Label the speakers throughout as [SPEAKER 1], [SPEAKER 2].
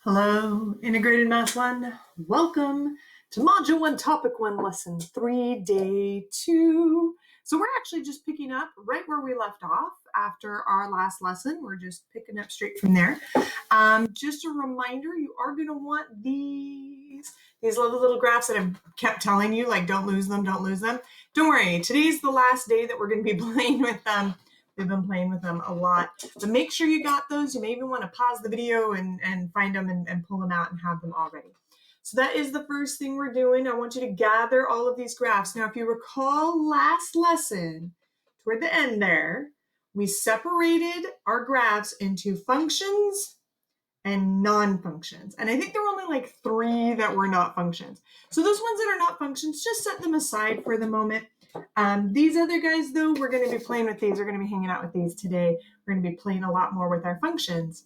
[SPEAKER 1] Hello, Integrated Math 1. Welcome to Module 1, Topic 1, Lesson 3, Day 2. So we're actually just picking up right where we left off after our last lesson. We're just picking up straight from there. Just a reminder, you are going to want these little graphs that I've kept telling you, like don't lose them, don't lose them. Don't worry, today's the last day that we're going to be playing with them. We've been playing with them a lot. But make sure you got those. You may even want to pause the video and find them and pull them out and have them all ready. So that is the first thing we're doing. I want you to gather all of these graphs. Now, if you recall last lesson, toward the end there, we separated our graphs into functions and non-functions. And I think there were only like 3 that were not functions. So those ones that are not functions, just set them aside for the moment. These other guys, though, we're going to be playing with these. We're going to be hanging out with these today. We're going to be playing a lot more with our functions.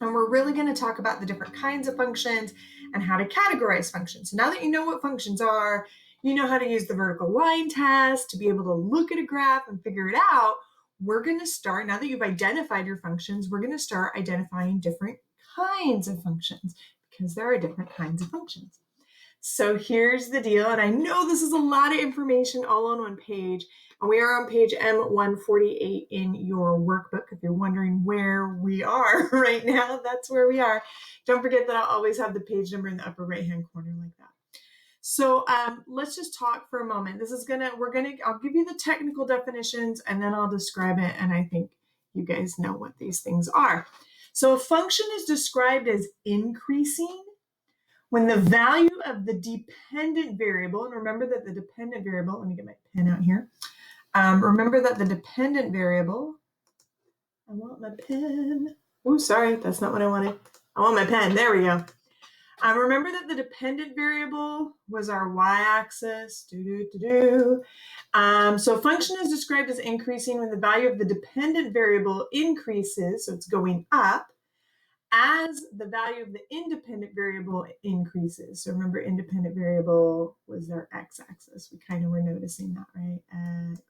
[SPEAKER 1] And we're really going to talk about the different kinds of functions and how to categorize functions. So now that you know what functions are, you know how to use the vertical line test to be able to look at a graph and figure it out. We're going to start, now that you've identified your functions, we're going to start identifying different kinds of functions because there are different kinds of functions. So here's the deal, and I know this is a lot of information all on one page, and we are on page M148 in your workbook. If you're wondering where we are right now, that's where we are. Don't forget that I'll always have the page number in the upper right-hand corner like that. So let's just talk for a moment. I'll give you the technical definitions, and then I'll describe it, and I think you guys know what these things are. So a function is described as increasing when the value of the dependent variable, and remember that the dependent variable, let me get my pen out here. Remember that the dependent variable, I want my pen. Oh, sorry, that's not what I wanted. I want my pen, there we go. Remember that the dependent variable was our y-axis. So a function is described as increasing when the value of the dependent variable increases, so it's going up, as the value of the independent variable increases. So remember, independent variable was our x-axis. We kind of were noticing that, right? X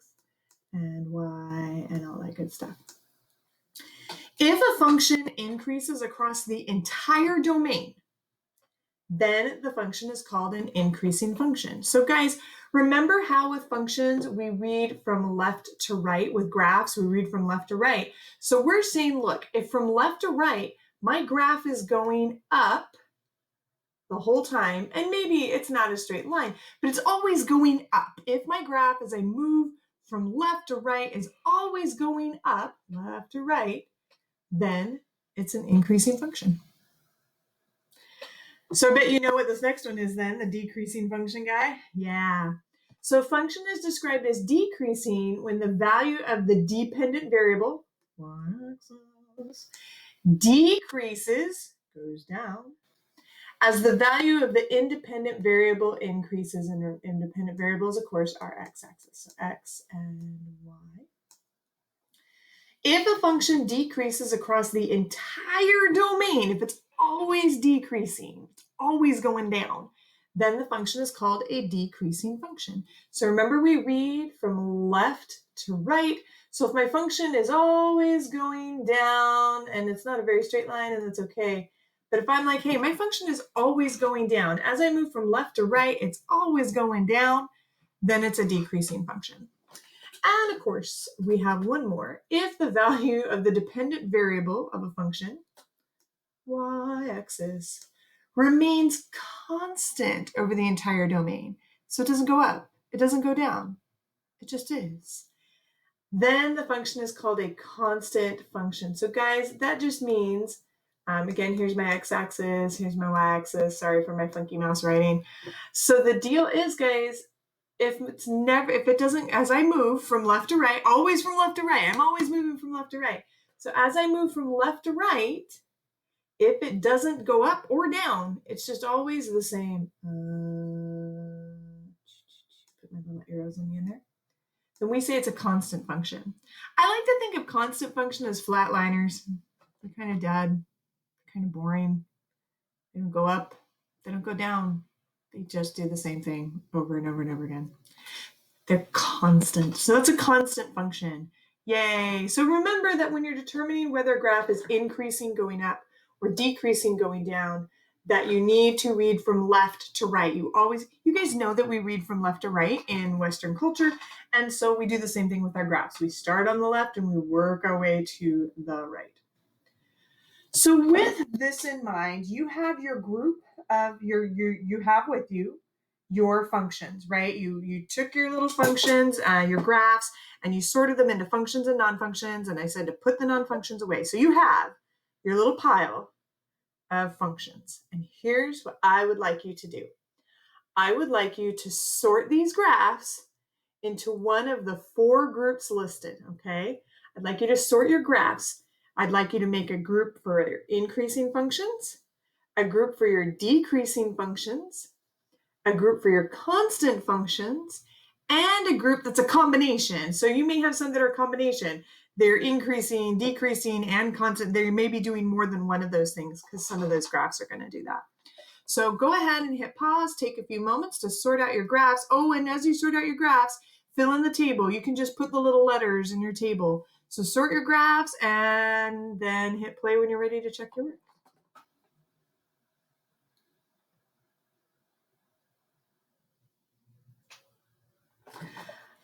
[SPEAKER 1] and y and all that good stuff. If a function increases across the entire domain, then the function is called an increasing function. So guys, remember how with functions we read from left to right? With graphs, we read from left to right. So we're saying, look, if from left to right, my graph is going up the whole time, and maybe it's not a straight line, but it's always going up. If my graph, as I move from left to right, is always going up, left to right, then it's an increasing function. So I bet you know what this next one is then, the decreasing function guy. Yeah. So a function is described as decreasing when the value of the dependent variable, y-axis, decreases, goes down, as the value of the independent variable increases. And independent variables, of course, are x-axis, so x and y. If a function decreases across the entire domain, if it's always decreasing, it's always going down, then the function is called a decreasing function. So remember, we read from left to right. So if my function is always going down, and it's not a very straight line, and it's okay. But if I'm like, hey, my function is always going down, as I move from left to right, it's always going down, then it's a decreasing function. And of course, we have one more. If the value of the dependent variable of a function, y-axis, remains constant over the entire domain, so it doesn't go up, it doesn't go down, it just is, then the function is called a constant function. So guys, that just means, again, here's my x-axis, here's my y-axis, sorry for my funky mouse writing. So the deal is, guys, if it doesn't, as I move from left to right, always from left to right, I'm always moving from left to right. So as I move from left to right, if it doesn't go up or down, it's just always the same. Put my little arrows on the end there. Then we say it's a constant function. I like to think of constant function as flatliners. They're kind of dead, kind of boring. They don't go up, they don't go down. They just do the same thing over and over and over again. They're constant. So that's a constant function. Yay. So remember that when you're determining whether a graph is increasing, going up, or decreasing going down, that you need to read from left to right. You guys know that we read from left to right in Western culture, and so we do the same thing with our graphs. We start on the left and we work our way to the right. So with this in mind, you have your group of you have with you your functions, right? You took your little functions, your graphs, and you sorted them into functions and non-functions, and I said to put the non-functions away. So you have your little pile of functions. And here's what I would like you to do. I would like you to sort these graphs into one of the 4 groups listed, okay? I'd like you to sort your graphs. I'd like you to make a group for your increasing functions, a group for your decreasing functions, a group for your constant functions, and a group that's a combination. So you may have some that are a combination. They're increasing, decreasing, and constant. They may be doing more than one of those things because some of those graphs are going to do that. So go ahead and hit pause, take a few moments to sort out your graphs. Oh, and as you sort out your graphs, fill in the table. You can just put the little letters in your table. So sort your graphs and then hit play when you're ready to check your work.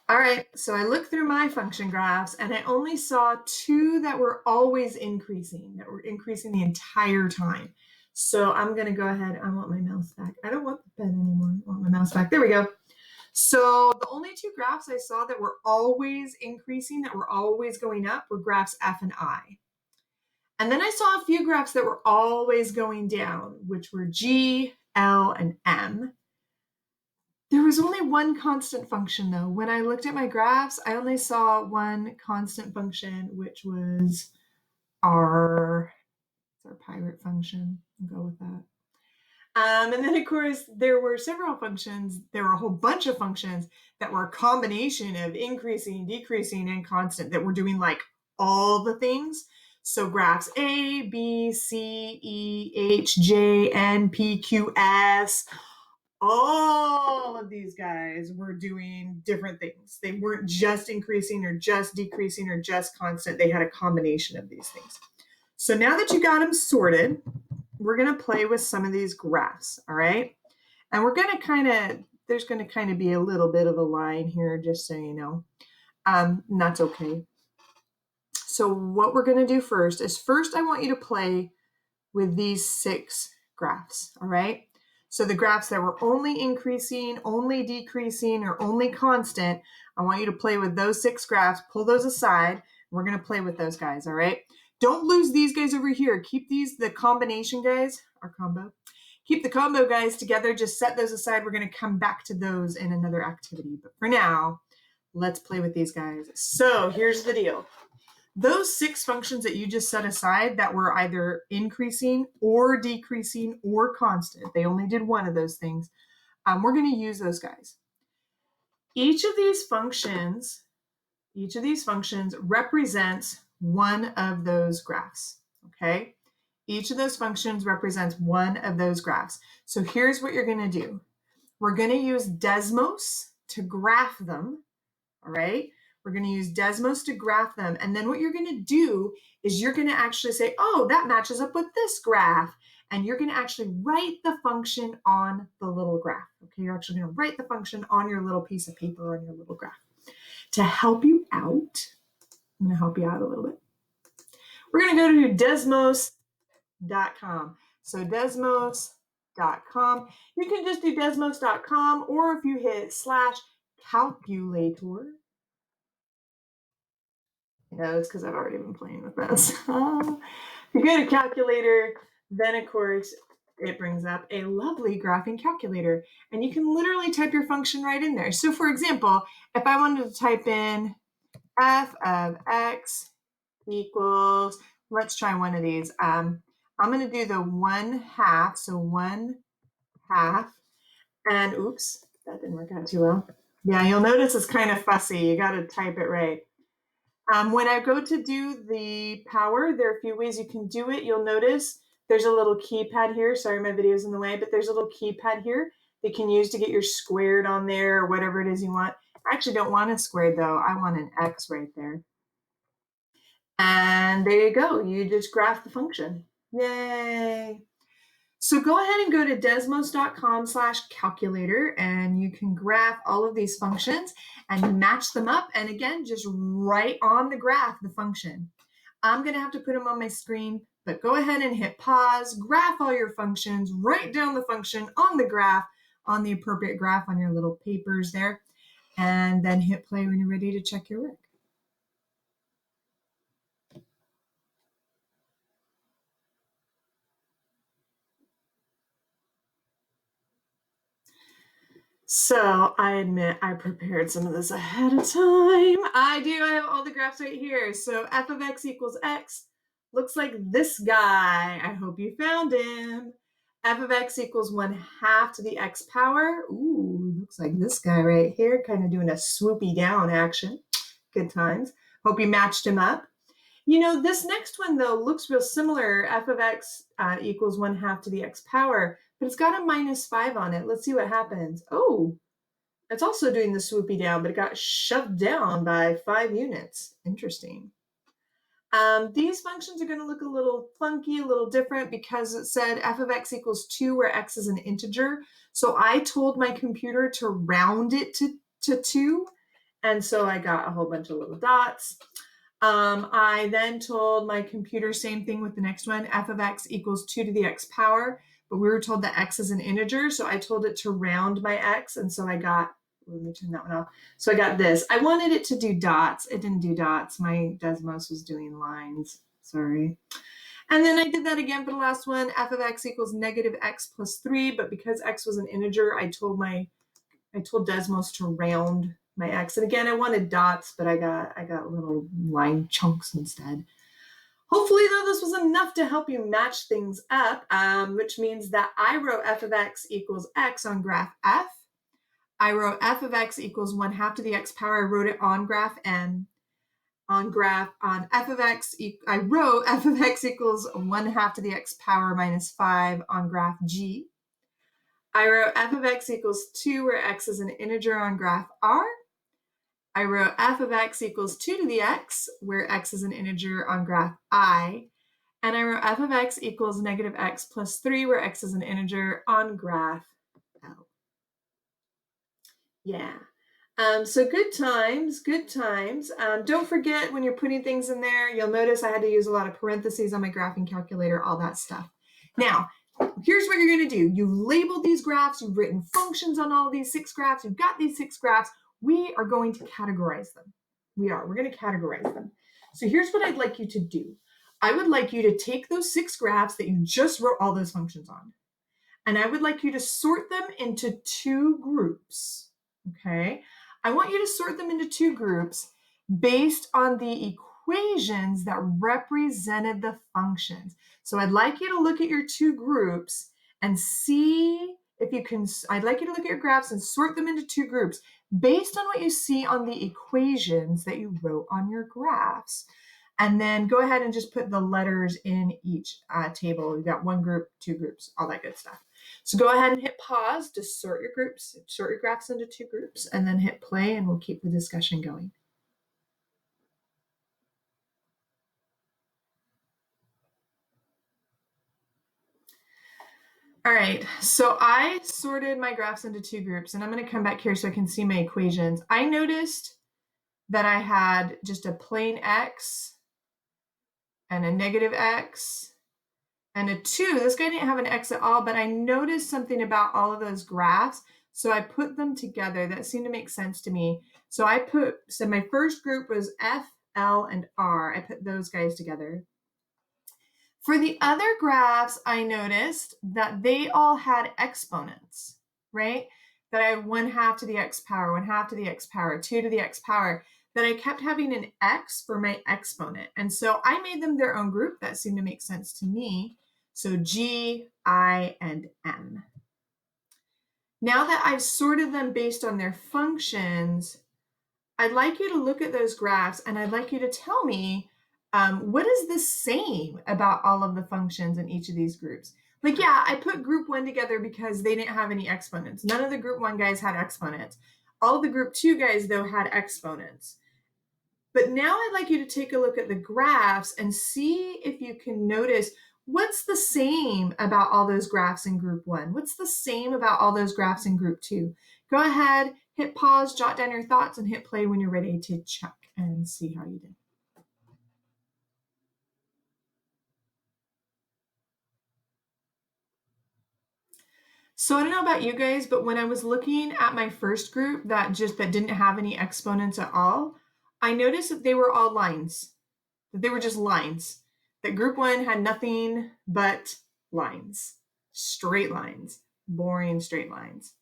[SPEAKER 1] All right, so I looked through my function graphs and I only saw 2 that were always increasing, that were increasing the entire time. So I'm going to go ahead. I want my mouse back. I don't want the pen anymore. I want my mouse back. There we go. So the only 2 graphs I saw that were always increasing, that were always going up, were graphs F and I. And then I saw a few graphs that were always going down, which were G, L, and M. There was only one constant function, though. When I looked at my graphs, I only saw one constant function, which was R. It's our pirate function. I'll go with that. And then, of course, there were several functions. There were a whole bunch of functions that were a combination of increasing, decreasing, and constant that were doing like all the things. So graphs A, B, C, E, H, J, N, P, Q, S, all of these guys were doing different things. They weren't just increasing or just decreasing or just constant. They had a combination of these things. So now that you got them sorted, we're going to play with some of these graphs, all right? And we're going to there's going to kind of be a little bit of a line here, just so you know. And that's okay. So what we're going to do first is I want you to play with these 6 graphs, all right? So the graphs that were only increasing, only decreasing, or only constant, I want you to play with those 6 graphs, pull those aside. We're going to play with those guys, all right? Don't lose these guys over here. Keep the combination guys, our combo. Keep the combo guys together. Just set those aside. We're going to come back to those in another activity. But for now, let's play with these guys. So here's the deal. Those 6 functions that you just set aside that were either increasing or decreasing or constant, they only did one of those things, we're going to use those guys. Each of these functions represents one of those graphs, okay? Each of those functions represents one of those graphs. So here's what you're going to do. We're going to use Desmos to graph them, all right? We're going to use Desmos to graph them. And then what you're going to do is you're going to actually say, oh, that matches up with this graph. And you're going to actually write the function on the little graph. Okay, you're actually going to write the function on your little piece of paper on your little graph. To help you out, I'm going to help you out a little bit. We're going to go to desmos.com. So desmos.com. You can just do desmos.com, or if you hit /calculator, no, it's because I've already been playing with this. If you go to calculator, then of course it brings up a lovely graphing calculator, and you can literally type your function right in there. So for example, if I wanted to type in f of x equals, let's try one of these. I'm going to do the 1/2, so 1/2, and oops, that didn't work out too well. Yeah, you'll notice it's kind of fussy. You got to type it right. When I go to do the power, there are a few ways you can do it. You'll notice there's a little keypad here. Sorry, my video's in the way, but there's a little keypad here that you can use to get your squared on there or whatever it is you want. I actually don't want a squared though. I want an X right there. And there you go. You just graph the function. Yay. So go ahead and go to desmos.com/calculator and you can graph all of these functions and match them up. And again, just write on the graph the function. I'm going to have to put them on my screen, but go ahead and hit pause, graph all your functions, write down the function on the graph, on the appropriate graph on your little papers there, and then hit play when you're ready to check your work. So I admit I prepared some of this ahead of time. I do. I have all the graphs right here. So f of x equals x looks like this guy. I hope you found him. F of x equals 1/2 to the x power. Ooh, looks like this guy right here, kind of doing a swoopy down action. Good times. Hope you matched him up. You know, this next one, though, looks real similar. F of x equals 1/2 to the x power, but it's got a -5 on it. Let's see what happens. Oh, it's also doing the swoopy down, but it got shoved down by 5 units. Interesting. These functions are going to look a little funky, a little different because it said f of x equals 2 where x is an integer. So I told my computer to round it to 2. And so I got a whole bunch of little dots. I then told my computer, same thing with the next one, f of x equals 2 to the x power, but we were told that x is an integer, so I told it to round my x, and so I got, let me turn that one off. So I got this. I wanted it to do dots. It didn't do dots. My Desmos was doing lines. Sorry. And then I did that again for the last one, f of x equals -x plus 3, but because x was an integer, I told Desmos to round my x. And again, I wanted dots, but I got little line chunks instead. Hopefully, though, this was enough to help you match things up, which means that I wrote f of x equals x on graph F. I wrote f of x equals 1/2 to the x power. I wrote it on graph N. On f of x, I wrote f of x equals 1/2 to the x power -5 on graph G. I wrote f of x equals 2 where x is an integer on graph R. I wrote f of x equals 2 to the x where x is an integer on graph I. And I wrote f of x equals -x plus 3 where x is an integer on graph L. Yeah. So good times, good times. Don't forget when you're putting things in there, you'll notice I had to use a lot of parentheses on my graphing calculator, all that stuff. Now, here's what you're going to do. You've labeled these graphs. You've written functions on all these 6 graphs. You've got these 6 graphs. We are going to categorize them. We're going to categorize them. So here's what I'd like you to do. I would like you to take those 6 graphs that you just wrote all those functions on, and I would like you to sort them into 2 groups, okay? I want you to sort them into 2 groups based on the equations that represented the functions. So I'd like you to look at your 2 groups and see if you can, I'd like you to look at your graphs and sort them into 2 groups based on what you see on the equations that you wrote on your graphs. And then go ahead and just put the letters in each table. You've got 1 group, 2 groups, all that good stuff. So go ahead and hit pause to sort your groups, sort your graphs into 2 groups, and then hit play and we'll keep the discussion going. All right, so I sorted my graphs into 2 groups, and I'm going to come back here so I can see my equations. I noticed that I had just a plain x and a -x and a 2. This guy didn't have an x at all, but I noticed something about all of those graphs, so I put them together. That seemed to make sense to me. So my first group was F, L, and R. I put those guys together. For the other graphs, I noticed that they all had exponents, right? That I had 1/2 to the x power, 1/2 to the x power, 2 to the x power, that I kept having an x for my exponent. And so I made them their own group. That seemed to make sense to me. So G, I, and M. Now that I've sorted them based on their functions, I'd like you to look at those graphs and I'd like you to tell me what is the same about all of the functions in each of these groups? Like, yeah, I put group 1 together because they didn't have any exponents. None of the group 1 guys had exponents. All of the group 2 guys, though, had exponents. But now I'd like you to take a look at the graphs and see if you can notice what's the same about all those graphs in group 1? What's the same about all those graphs in group 2? Go ahead, hit pause, jot down your thoughts, and hit play when you're ready to check and see how you did. So I don't know about you guys, but when I was looking at my first group that didn't have any exponents at all, I noticed that they were all lines, that they were just lines, that group 1 had nothing but lines, straight lines, boring straight lines.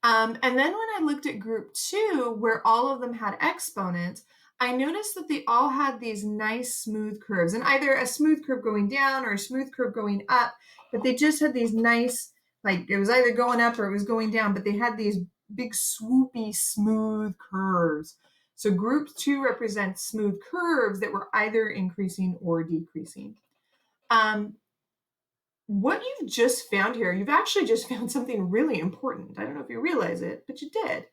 [SPEAKER 1] And then when I looked at group 2, where all of them had exponents, I noticed that they all had these nice smooth curves, and either a smooth curve going down or a smooth curve going up, but they just had these nice, like it was either going up or it was going down, but they had these big swoopy smooth curves. So group 2 represents smooth curves that were either increasing or decreasing. What you've just found here, you've actually just found something really important. I don't know if you realize it, but you did.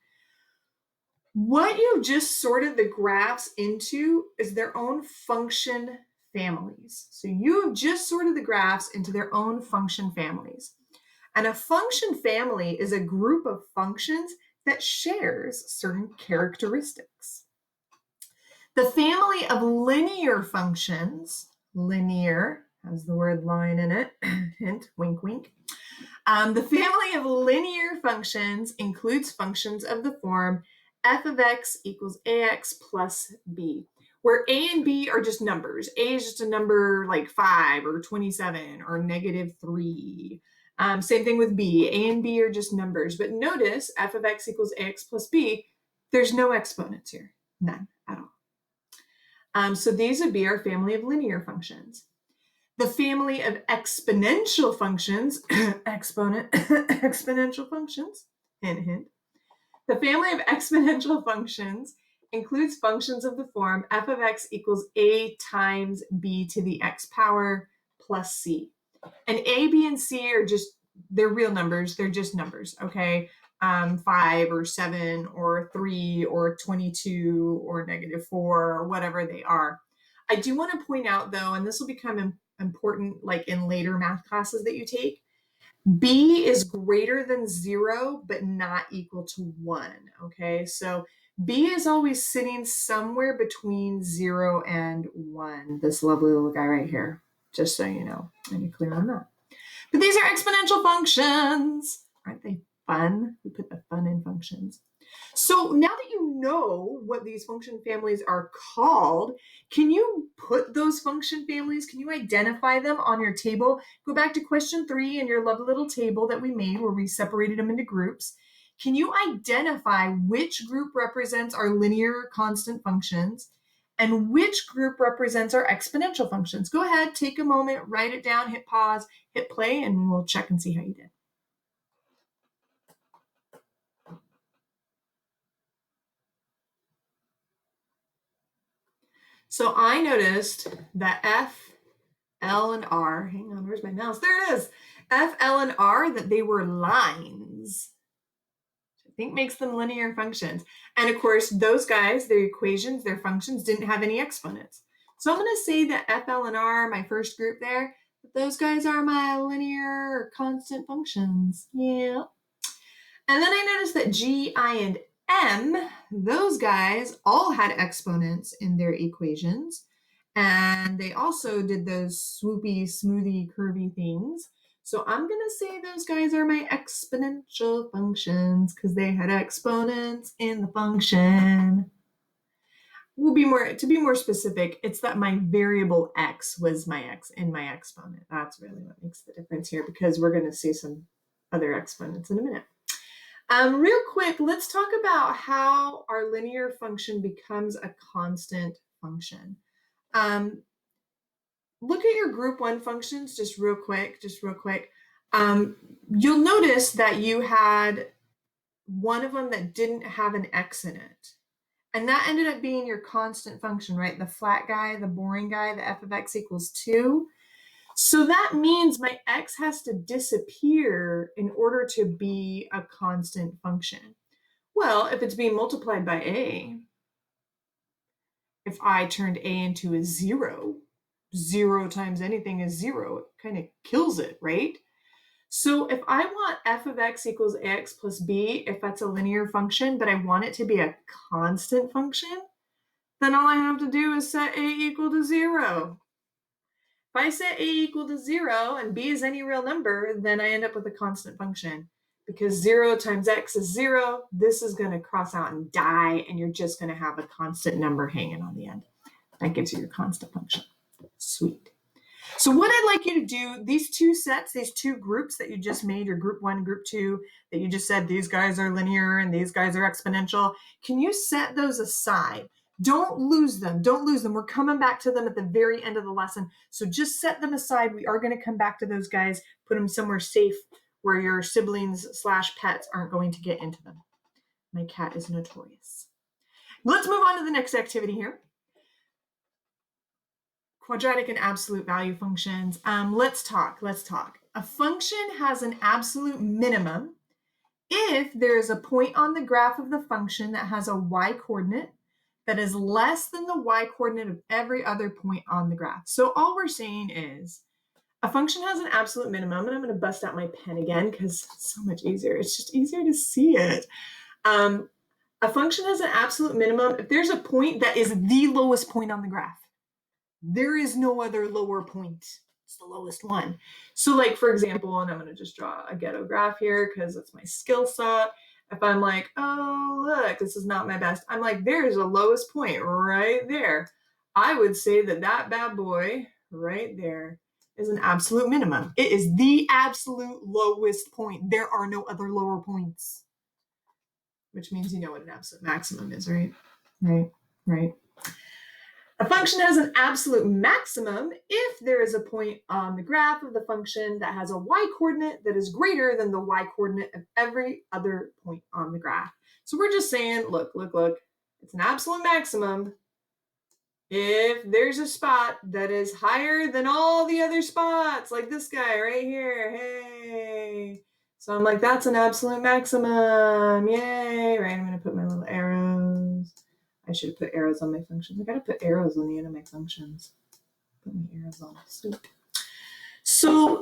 [SPEAKER 1] What you've just sorted the graphs into is their own function families. So you have just sorted the graphs into their own function families. And a function family is a group of functions that shares certain characteristics. The family of linear functions, linear has the word line in it, hint, wink, wink. The family of linear functions includes functions of the form f of x equals ax plus b, where a and b are just numbers. A is just a number like 5 or 27 or -3. Same thing with b. A and b are just numbers. But notice f of x equals ax plus b, there's no exponents here, none at all. So these would be our family of linear functions. The family of exponential functions, exponential functions, hint, hint. The family of exponential functions includes functions of the form f of x equals a times b to the x power plus c. And a, b, and c are just, they're real numbers. They're just numbers, okay? 5 or 7 or 3 or 22 or -4 or whatever they are. I do want to point out though, and this will become important like in later math classes that you take, b is greater than 0 but not equal to 1, okay? So b is always sitting somewhere between 0 and 1, this lovely little guy right here, just so you know, and you're clear on that. But these are exponential functions. Aren't they fun? We put the fun in functions. So now that you know what these function families are called, can you put those function families, can you identify them on your table? Go back to question 3 in your lovely little table that we made where we separated them into groups. Can you identify which group represents our linear constant functions and which group represents our exponential functions? Go ahead, take a moment, write it down, hit pause, hit play, and we'll check and see how you did. So I noticed that F, L, and R, hang on, where's my mouse? There it is. F, L, and R, that they were lines. I think makes them linear functions. And of course, those guys, their equations, their functions didn't have any exponents. So I'm going to say that F, L, and R, my first group there, those guys are my linear constant functions. Yeah. And then I noticed that G, I, and M, those guys all had exponents in their equations. And they also did those swoopy, smoothie, curvy things. So I'm going to say those guys are my exponential functions because they had exponents in the function. To be more specific, it's that my variable x was my x in my exponent. That's really what makes the difference here because we're going to see some other exponents in a minute. Real quick, let's talk about how our linear function becomes a constant function. Look at your group 1 functions just real quick. You'll notice that you had one of them that didn't have an x in it. And that ended up being your constant function, right? The flat guy, the boring guy, the f of x equals 2. So that means my x has to disappear in order to be a constant function. Well, if it's being multiplied by a, if I turned a into a 0, 0 times anything is 0. It kind of kills it, right? So if I want f of x equals ax plus b, if that's a linear function, but I want it to be a constant function, then all I have to do is set a equal to 0. If I set a equal to 0 and b is any real number, then I end up with a constant function. Because 0 times x is 0, this is going to cross out and die, and you're just going to have a constant number hanging on the end. That gives you your constant function. Sweet. So what I'd like you to do, these two sets, these two groups that you just made, your group 1, group 2, that you just said these guys are linear and these guys are exponential, can you set those aside? Don't lose them. Don't lose them. We're coming back to them at the very end of the lesson. So just set them aside. We are going to come back to those guys, put them somewhere safe where your siblings/pets aren't going to get into them. My cat is notorious. Let's move on to the next activity here. Quadratic and absolute value functions. Let's talk. A function has an absolute minimum if there is a point on the graph of the function that has a y-coordinate that is less than the y-coordinate of every other point on the graph. So all we're saying is a function has an absolute minimum, and I'm going to bust out my pen again because it's so much easier. It's just easier to see it. A function has an absolute minimum if there's a point that is the lowest point on the graph. There is no other lower point. It's the lowest one. So like, for example, and I'm going to just draw a ghetto graph here because it's my skill set. If I'm like, oh, look, this is not my best. I'm like, there's a lowest point right there. I would say that that bad boy right there is an absolute minimum. It is the absolute lowest point. There are no other lower points. Which means you know what an absolute maximum is, right? Right. A function has an absolute maximum if there is a point on the graph of the function that has a y-coordinate that is greater than the y-coordinate of every other point on the graph. So we're just saying, look, it's an absolute maximum if there's a spot that is higher than all the other spots, like this guy right here, hey. So I'm like, that's an absolute maximum, yay, right? I'm gonna put my little arrows. I should put arrows on my functions. I gotta put arrows on the end of my functions. Put my arrows on. Sweet. So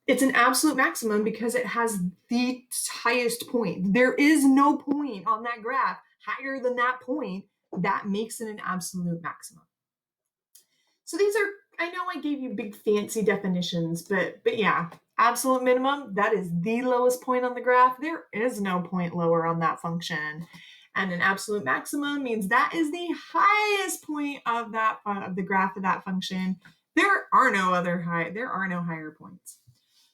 [SPEAKER 1] it's an absolute maximum because it has the highest point. There is no point on that graph higher than that point. That makes it an absolute maximum. So these are, I know I gave you big fancy definitions, but yeah, absolute minimum, that is the lowest point on the graph. There is no point lower on that function. And an absolute maximum means that is the highest point of that of the graph of that function. There are no higher points.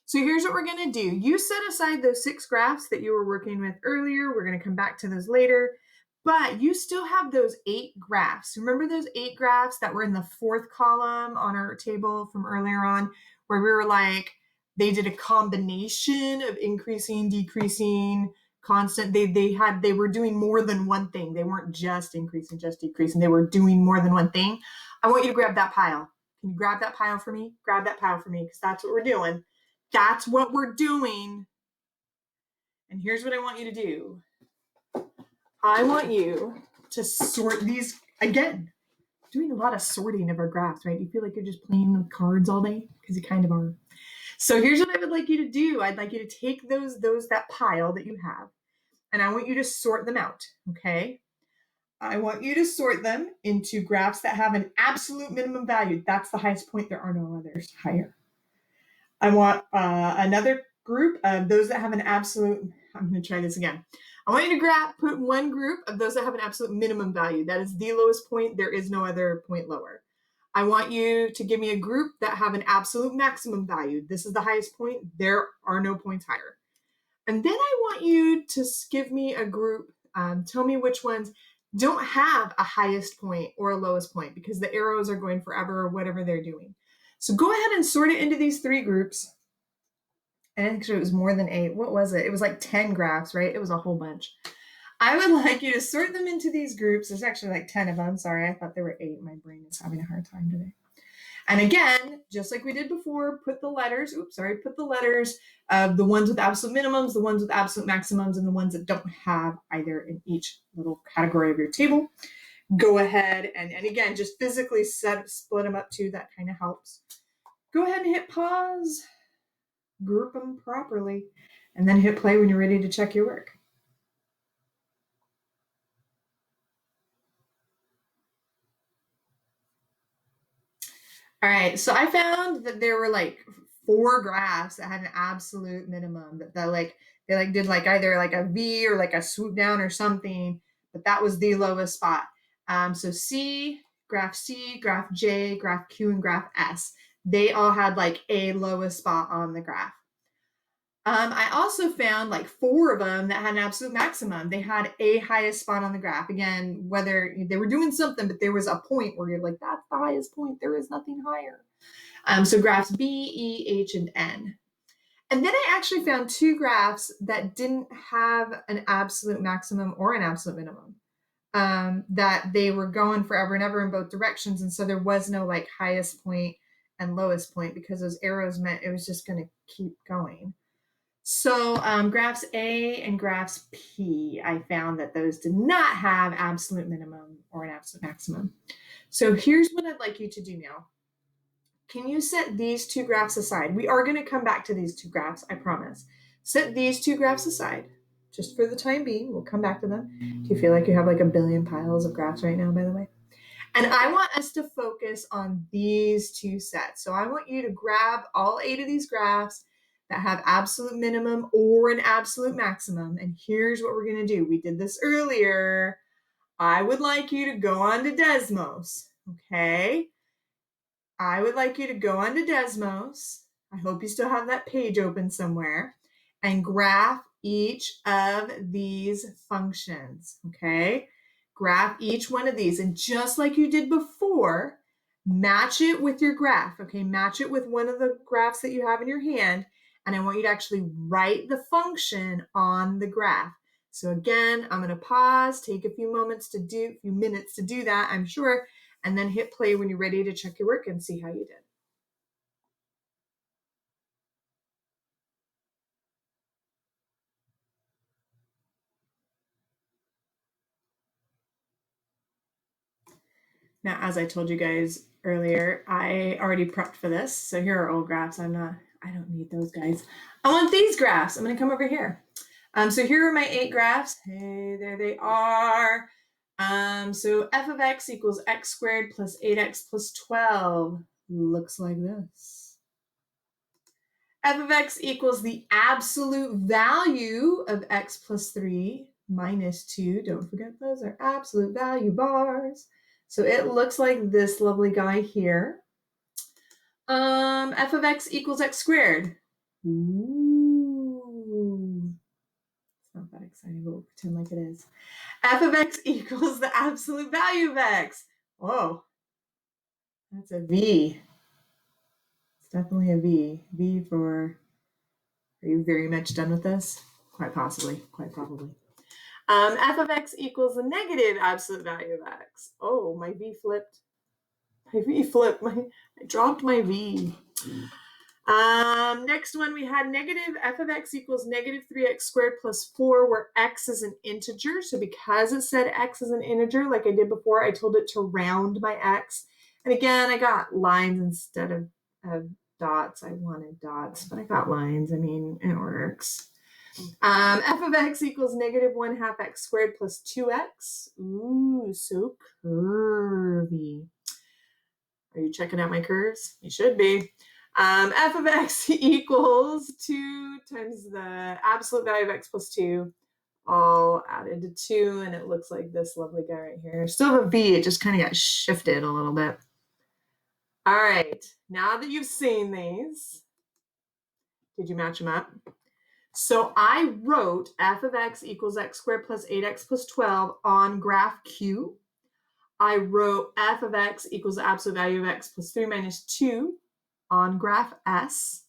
[SPEAKER 1] So here's what we're going to do. You set aside those 6 graphs that you were working with earlier. We're going to come back to those later. But you still have those 8 graphs. Remember those 8 graphs that were in the 4th column on our table from earlier on, where we were like, they did a combination of increasing, decreasing, constant. They were doing more than one thing. They weren't just increasing, just decreasing. They were doing more than one thing. I want you to grab that pile. Can you grab that pile for me? Grab that pile for me, because that's what we're doing. That's what we're doing. And here's what I want you to do. I want you to sort these again. Doing a lot of sorting of our graphs, right? You feel like you're just playing with cards all day? Because you kind of are. So here's what I would like you to do. I'd like you to take that pile that you have, and I want you to sort them out, okay? I want you to sort them into graphs that have an absolute minimum value. That's the highest point. There are no others higher. I want another group of those that have an absolute, I'm going to try this again. I want you to put one group of those that have an absolute minimum value. That is the lowest point. There is no other point lower. I want you to give me a group that have an absolute maximum value. This is the highest point. There are no points higher. And then I want you to give me a group, tell me which ones don't have a highest point or a lowest point, because the arrows are going forever or whatever they're doing. So go ahead and sort it into these 3 groups. And actually it was more than 8. What was it? It was like 10 graphs, right? It was a whole bunch. I would like you to sort them into these groups. There's actually like 10 of them. Sorry, I thought there were 8. My brain is having a hard time today. And again, just like we did before, put the letters of the ones with absolute minimums, the ones with absolute maximums, and the ones that don't have either in each little category of your table. go ahead and again, just physically split them up too. That kind of helps. Go ahead and hit pause, group them properly, and then hit play when you're ready to check your work. All right, so I found that there were like 4 graphs that had an absolute minimum that they did like either like a V or like a swoop down or something, but that was the lowest spot. So graph J, graph Q, and graph S, they all had like a lowest spot on the graph. I also found like 4 of them that had an absolute maximum. They had a highest spot on the graph. Again, whether they were doing something, but there was a point where you're like, that's the highest point. There is nothing higher. So graphs B, E, H, and N. And then I actually found 2 graphs that didn't have an absolute maximum or an absolute minimum. That they were going forever and ever in both directions. And so there was no like highest point and lowest point because those arrows meant it was just going to keep going. So graphs A and graphs P, I found that those did not have absolute minimum or an absolute maximum. So here's what I'd like you to do now. Can you set these 2 graphs aside? We are going to come back to these 2 graphs, I promise. Set these 2 graphs aside, just for the time being. We'll come back to them. Do you feel like you have like a billion piles of graphs right now, by the way? And I want us to focus on these 2 sets. So I want you to grab all 8 of these graphs that have absolute minimum or an absolute maximum. And here's what we're going to do. We did this earlier. I would like you to go on to Desmos, okay? I would like you to go on to Desmos. I hope you still have that page open somewhere and graph each of these functions, okay? Graph each one of these. And just like you did before, match it with your graph, okay? Match it with one of the graphs that you have in your hand. And I want you to actually write the function on the graph. So again, I'm going to pause, take a few minutes to do that, I'm sure, and then hit play when you're ready to check your work and see how you did. Now, as I told you guys earlier, I already prepped for this. So here are old graphs. I don't need those guys. I want these graphs. I'm going to come over here. So here are my 8 graphs. Hey, there they are. So f of x equals x squared plus 8x plus 12 looks like this. F of x equals the absolute value of x plus 3 minus 2. Don't forget those are absolute value bars. So it looks like this lovely guy here. F of x equals x squared. Ooh. It's not that exciting, but we'll pretend like it is. F of x equals the absolute value of x. Whoa. That's a V. It's definitely a V. V for, are you very much done with this? Quite possibly, quite probably. F of x equals the negative absolute value of x. Oh, my V flipped. My V flipped. I dropped my V. Next one, we had negative f of x equals negative 3x squared plus 4, where x is an integer. So because it said x is an integer, like I did before, I told it to round my x. And again, I got lines instead of dots. I wanted dots, but I got lines. I mean, it works. F of x equals negative 1/2 x squared plus 2x. Ooh, so curvy. Are you checking out my curves? You should be. F of x equals 2 times the absolute value of x plus 2, all added to 2, and it looks like this lovely guy right here. Still have a V, it just kind of got shifted a little bit. All right, now that you've seen these, did you match them up? So I wrote f of x equals x squared plus 8x plus 12 on graph Q. I wrote f of x equals the absolute value of x plus 3 minus 2 on graph S.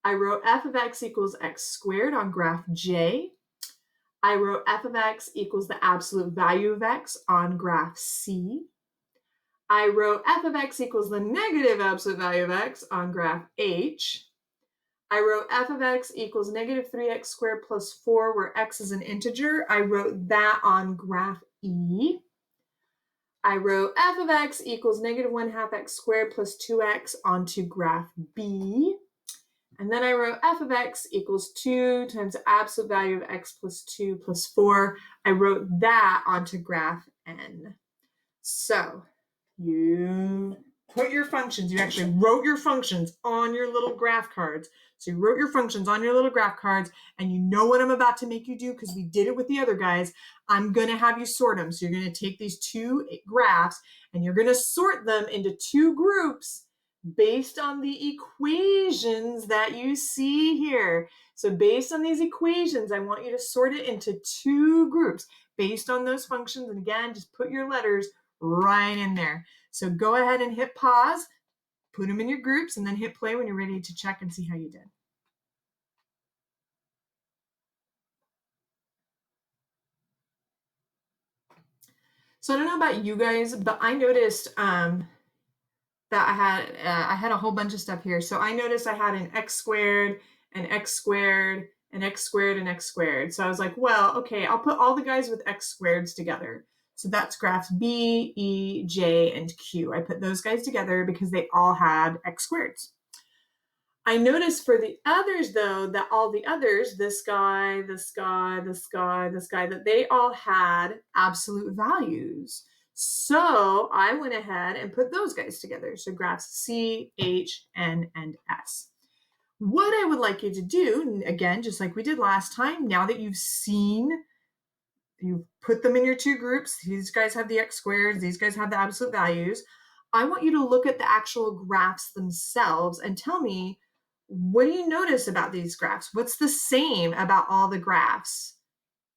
[SPEAKER 1] I wrote f of x equals x squared on graph J. I wrote f of x equals the absolute value of x on graph C. I wrote f of x equals the negative absolute value of x on graph H. I wrote f of x equals negative 3x squared plus 4, where x is an integer. I wrote that on graph E. I wrote f of x equals negative 1/2 x squared plus 2x onto graph B. And then I wrote f of x equals 2 times the absolute value of x plus 2 plus 4. I wrote that onto graph N. So you put your functions, you actually wrote your functions on your little graph cards. So you wrote your functions on your little graph cards, and you know what I'm about to make you do because we did it with the other guys. I'm going to have you sort them. So you're going to take these two graphs and you're going to sort them into two groups based on the equations that you see here. So based on these equations, I want you to sort it into two groups based on those functions. And again, just put your letters right in there. So go ahead and hit pause, put them in your groups, and then hit play when you're ready to check and see how you did. So I don't know about you guys, but I noticed that I had a whole bunch of stuff here. So I noticed I had an x squared, an x squared, an x squared, and x squared. So I was like, well, okay, I'll put all the guys with x squareds together. So that's graphs B, E, J, and Q. I put those guys together because they all had x squareds. I noticed for the others, though, that all the others, this guy, this guy, this guy, this guy, that they all had absolute values. So I went ahead and put those guys together. So graphs C, H, N, and S. What I would like you to do, again, just like we did last time, now that you've seen, you put them in your two groups, these guys have the x squared, these guys have the absolute values. I want you to look at the actual graphs themselves and tell me, what do you notice about these graphs? What's the same about all the graphs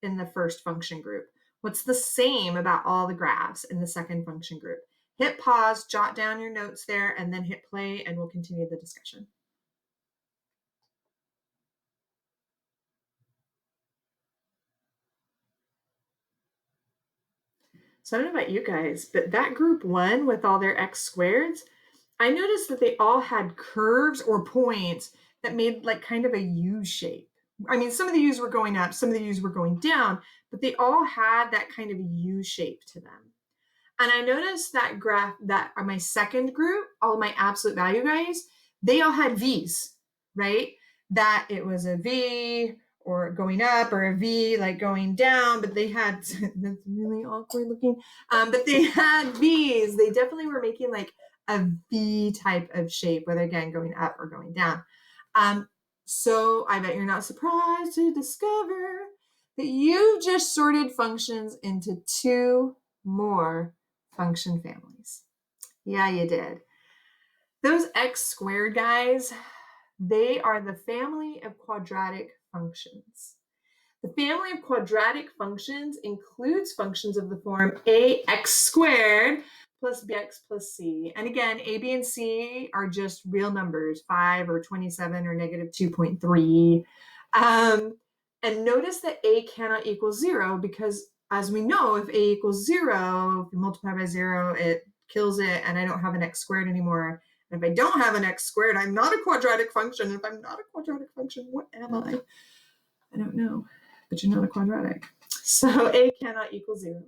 [SPEAKER 1] in the first function group? What's the same about all the graphs in the second function group? Hit pause, jot down your notes there, and then hit play, and we'll continue the discussion. So I don't know about you guys, but that group one with all their x squareds, I noticed that they all had curves or points that made like kind of a U shape. I mean, some of the U's were going up, some of the U's were going down, but they all had that kind of a U shape to them. And I noticed that graph, that on my second group, all my absolute value guys, they all had V's, right? That it was a V or going up or a V like going down, but they had, that's really awkward looking, but they had V's. They definitely were making like a V type of shape, whether again going up or going down. So I bet you're not surprised to discover that you just sorted functions into two more function families. Yeah, you did. Those x squared guys, they are the family of quadratic functions. The family of quadratic functions includes functions of the form ax squared plus bx plus c. And again, a, b, and c are just real numbers, 5 or 27 or negative 2.3. And notice that a cannot equal 0 because, as we know, if a equals 0, if you multiply by 0, it kills it, and I don't have an x squared anymore. And if I don't have an x squared, I'm not a quadratic function. If I'm not a quadratic function, what am I? I don't know, but you're not a quadratic. So a cannot equal 0.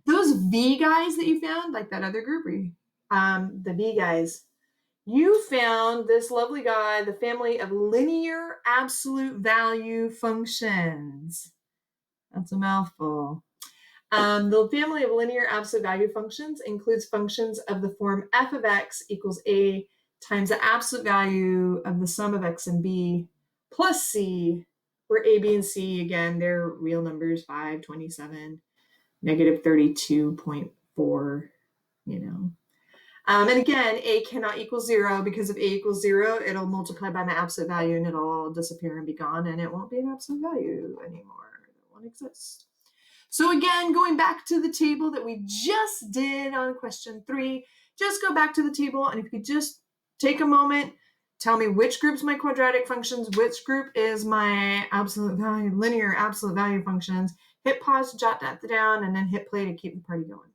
[SPEAKER 1] Those v guys that you found, like that other group, the v guys, you found this lovely guy, the family of linear absolute value functions. That's a mouthful. The family of linear absolute value functions includes functions of the form f of x equals a times the absolute value of the sum of x and b plus c, where a, b, and c, again, they're real numbers, 5, 27, negative 32.4, you know. And again, a cannot equal 0 because if a equals 0, it'll multiply by my absolute value and it'll disappear and be gone, and it won't be an absolute value anymore. It won't exist. So again, going back to the table that we just did on question 3, just go back to the table, and if you could just take a moment, tell me which group's my quadratic functions, which group is my absolute value, linear absolute value functions. Hit pause to jot that down, and then hit play to keep the party going.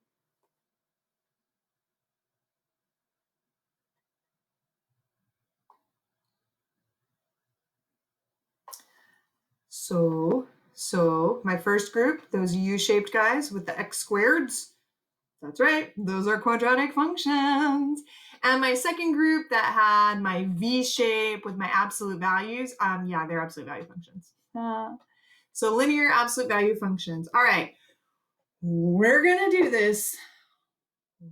[SPEAKER 1] So my first group, those U-shaped guys with the x squareds, That's right. Those are quadratic functions. And my second group that had my V shape with my absolute values, yeah, they're absolute value functions. So linear absolute value functions. All right, we're going to do this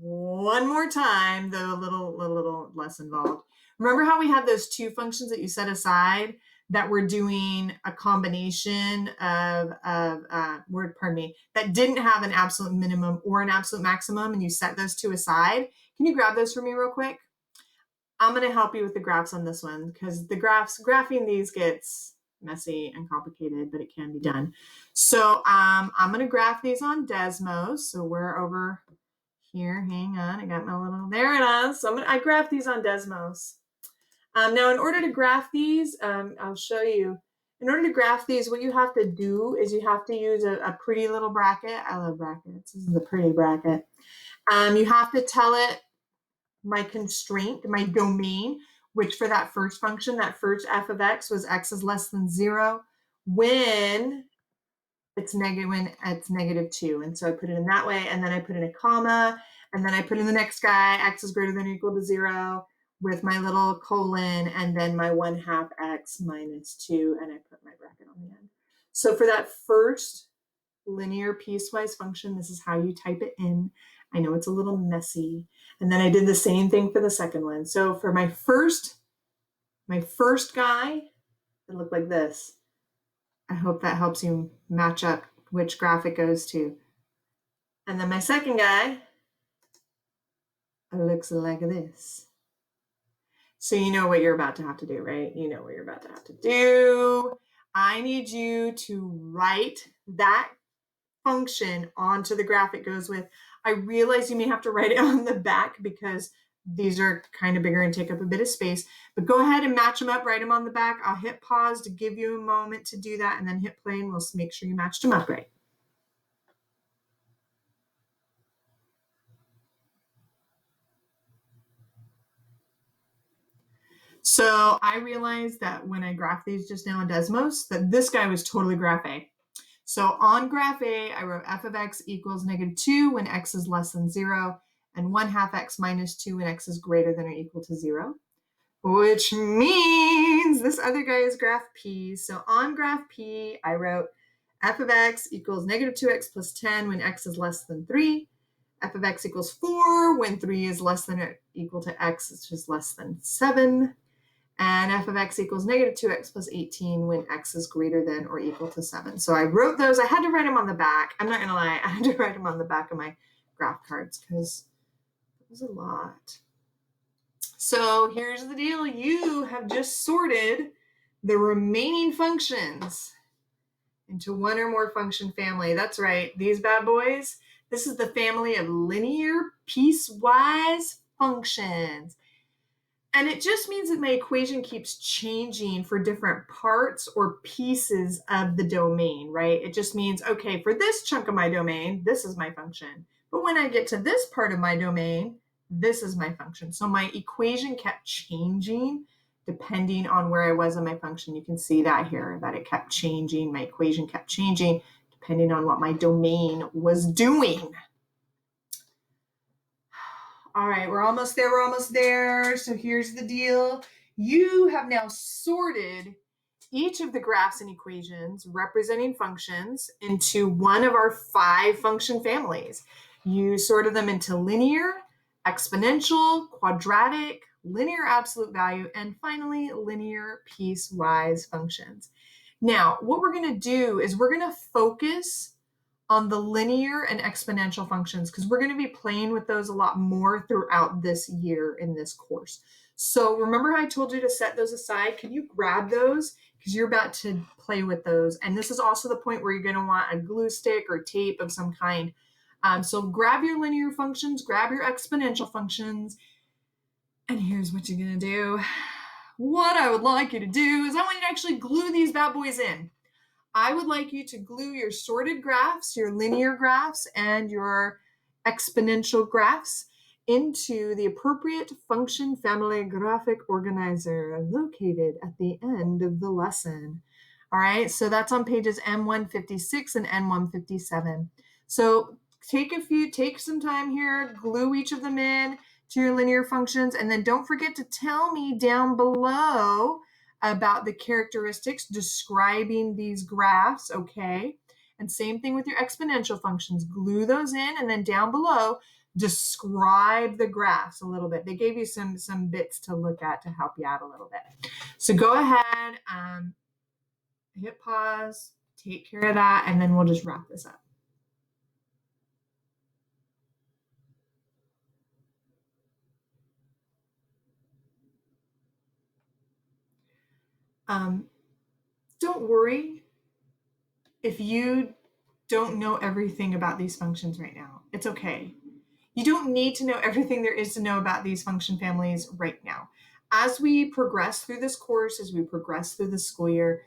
[SPEAKER 1] one more time, though a little less involved. Remember how we had those two functions that you set aside that were doing a combination of that didn't have an absolute minimum or an absolute maximum, and you set those two aside? Can you grab those for me real quick? I'm going to help you with the graphs on this one because the graphing these gets messy and complicated, but it can be done. So I'm going to graph these on Desmos. So we're over here. Hang on. I got my little, there it is. So I graph these on Desmos. Now, in order to graph these, I'll show you. In order to graph these, what you have to do is you have to use a pretty little bracket. I love brackets. This is a pretty bracket. You have to tell it my constraint, my domain, which for that first function, that first f of x was x is less than 0 when it's -2. And so I put it in that way, and then I put in a comma, and then I put in the next guy, x is greater than or equal to 0, with my little colon, and then my 1/2 x minus 2, and I put my bracket on the end. So for that first linear piecewise function, this is how you type it in. I know it's a little messy. And then I did the same thing for the second one. So for my first guy, it looked like this. I hope that helps you match up which graph it goes to. And then my second guy looks like this. So you know what you're about to have to do, right? You know what you're about to have to do. I need you to write that function onto the graph it goes with. I realize you may have to write it on the back because these are kind of bigger and take up a bit of space, but go ahead and match them up, write them on the back. I'll hit pause to give you a moment to do that, and then hit play, and we'll make sure you matched them up right. So I realized that when I graphed these just now in Desmos, that this guy was totally graph A. So on graph A, I wrote f of x equals -2 when x is less than 0, and 1/2 x minus 2 when x is greater than or equal to 0, which means this other guy is graph P. So on graph P, I wrote f of x equals -2x plus 10 when x is less than 3, f of x equals 4 when 3 is less than or equal to x, which is less than 7, and f of x equals -2x plus 18 when x is greater than or equal to 7. So I wrote those. I had to write them on the back. I'm not going to lie. I had to write them on the back of my graph cards because it was a lot. So here's the deal. You have just sorted the remaining functions into one or more function family. That's right. These bad boys, this is the family of linear piecewise functions. And it just means that my equation keeps changing for different parts or pieces of the domain, right? It just means, okay, for this chunk of my domain, this is my function. But when I get to this part of my domain, this is my function. So my equation kept changing depending on where I was in my function. You can see that here, that it kept changing. My equation kept changing depending on what my domain was doing. All right, we're almost there. So here's the deal. You have now sorted each of the graphs and equations representing functions into one of our 5 function families. You sorted them into linear, exponential, quadratic, linear absolute value, and finally linear piecewise functions. Now, what we're going to do is we're going to focus on the linear and exponential functions because we're going to be playing with those a lot more throughout this year in this course. So remember how I told you to set those aside? Can you grab those because you're about to play with those? And this is also the point where you're going to want a glue stick or tape of some kind. So grab your linear functions, grab your exponential functions, and here's what you're going to do. What I would like you to do is I want you to actually glue these bad boys in. I would like you to glue your sorted graphs, your linear graphs, and your exponential graphs into the appropriate function family graphic organizer located at the end of the lesson. All right, so that's on pages M156 and M157. So take some time here, glue each of them in to your linear functions, and then don't forget to tell me down below about the characteristics describing these graphs, okay? And same thing with your exponential functions. Glue those in, and then down below, describe the graphs a little bit. They gave you some bits to look at to help you out a little bit. So go ahead, hit pause, take care of that, and then we'll just wrap this up. Don't worry if you don't know everything about these functions right now. It's okay. You don't need to know everything there is to know about these function families right now. As we progress through this course, as we progress through the school year,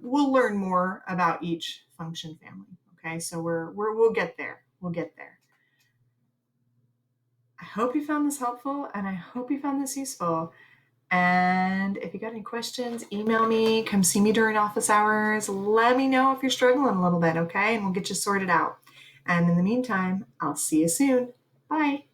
[SPEAKER 1] we'll learn more about each function family. Okay, so we'll get there. We'll get there. I hope you found this helpful, and I hope you found this useful. And if you got any questions, email me, come see me during office hours. Let me know if you're struggling a little bit, okay? And we'll get you sorted out. And in the meantime, I'll see you soon. Bye.